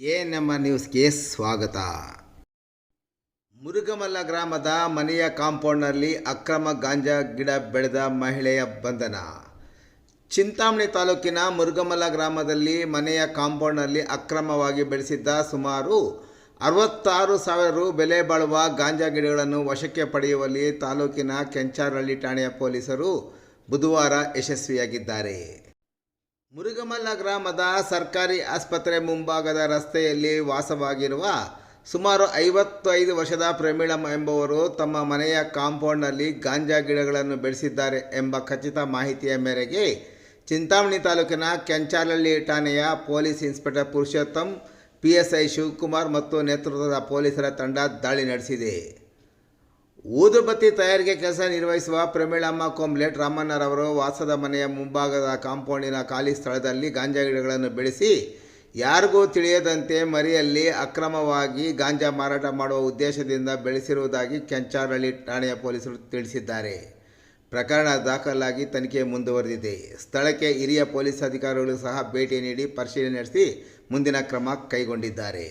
ನಮ್ಮ ನ್ಯೂಸ್ಗೆ ಸ್ವಾಗತ. ಮುರುಗಮಲ್ಲ ಗ್ರಾಮದ ಮನೆಯ ಕಾಂಪೌಂಡ್ನಲ್ಲಿ ಅಕ್ರಮ ಗಾಂಜಾ ಗಿಡ ಬೆಳೆದ ಮಹಿಳೆಯ ಬಂಧನ. ಚಿಂತಾಮಣಿ ತಾಲೂಕಿನ ಮುರುಗಮಲ್ಲ ಗ್ರಾಮದಲ್ಲಿ ಮನೆಯ ಕಾಂಪೌಂಡ್ನಲ್ಲಿ ಅಕ್ರಮವಾಗಿ ಬೆಳೆಸಿದ್ದ ಸುಮಾರು 66,000 ರು ಬೆಲೆ ಬಾಳುವ ಗಾಂಜಾ ಗಿಡಗಳನ್ನು ವಶಕ್ಕೆ ಪಡೆಯುವಲ್ಲಿ ತಾಲೂಕಿನ ಕೆಂಚಾರಹಳ್ಳಿ ಠಾಣೆಯ ಪೊಲೀಸರು ಬುಧವಾರ ಯಶಸ್ವಿಯಾಗಿದ್ದಾರೆ. ಮುರುಗಮಲ್ಲ ಗ್ರಾಮದ ಸರ್ಕಾರಿ ಆಸ್ಪತ್ರೆ ಮುಂಭಾಗದ ರಸ್ತೆಯಲ್ಲಿ ವಾಸವಾಗಿರುವ ಸುಮಾರು 55 ವರ್ಷದ ಪ್ರಮೀಳಮ್ಮ ಎಂಬುವರು ತಮ್ಮ ಮನೆಯ ಕಾಂಪೌಂಡ್ನಲ್ಲಿ ಗಾಂಜಾ ಗಿಡಗಳನ್ನು ಬೆಳೆಸಿದ್ದಾರೆ ಎಂಬ ಖಚಿತ ಮಾಹಿತಿಯ ಮೇರೆಗೆ ಚಿಂತಾಮಣಿ ತಾಲೂಕಿನ ಕೆಂಚಾರಹಳ್ಳಿ ಠಾಣೆಯ police inspector Purushottam, PSI Shivakumar ಮತ್ತು ನೇತೃತ್ವದ ಪೊಲೀಸರ ತಂಡ ದಾಳಿ ನಡೆಸಿದೆ. ಊದುಬತ್ತಿ ತಯಾರಿಕೆ ಕೆಲಸ ನಿರ್ವಹಿಸುವ ಪ್ರಮೀಳಮ್ಮ ಕೊಂಬ್ಲೇಟ್ ರಾಮಣ್ಣರವರು ವಾಸದ ಮನೆಯ ಮುಂಭಾಗದ ಕಾಂಪೌಂಡಿನ ಖಾಲಿ ಸ್ಥಳದಲ್ಲಿ ಗಾಂಜಾ ಗಿಡಗಳನ್ನು ಬೆಳೆಸಿ ಯಾರಿಗೂ ತಿಳಿಯದಂತೆ ಮರಿಯಲ್ಲಿ ಅಕ್ರಮವಾಗಿ ಗಾಂಜಾ ಮಾರಾಟ ಮಾಡುವ ಉದ್ದೇಶದಿಂದ ಬೆಳೆಸಿರುವುದಾಗಿ ಕೆಂಚಾರಹಳ್ಳಿ ಠಾಣೆಯ ಪೊಲೀಸರು ತಿಳಿಸಿದ್ದಾರೆ. ಪ್ರಕರಣ ದಾಖಲಾಗಿ ತನಿಖೆ ಮುಂದುವರೆದಿದೆ. ಸ್ಥಳಕ್ಕೆ ಹಿರಿಯ ಪೊಲೀಸ್ ಅಧಿಕಾರಿಗಳು ಸಹ ಭೇಟಿ ನೀಡಿ ಪರಿಶೀಲನೆ ನಡೆಸಿ ಮುಂದಿನ ಕ್ರಮ ಕೈಗೊಂಡಿದ್ದಾರೆ.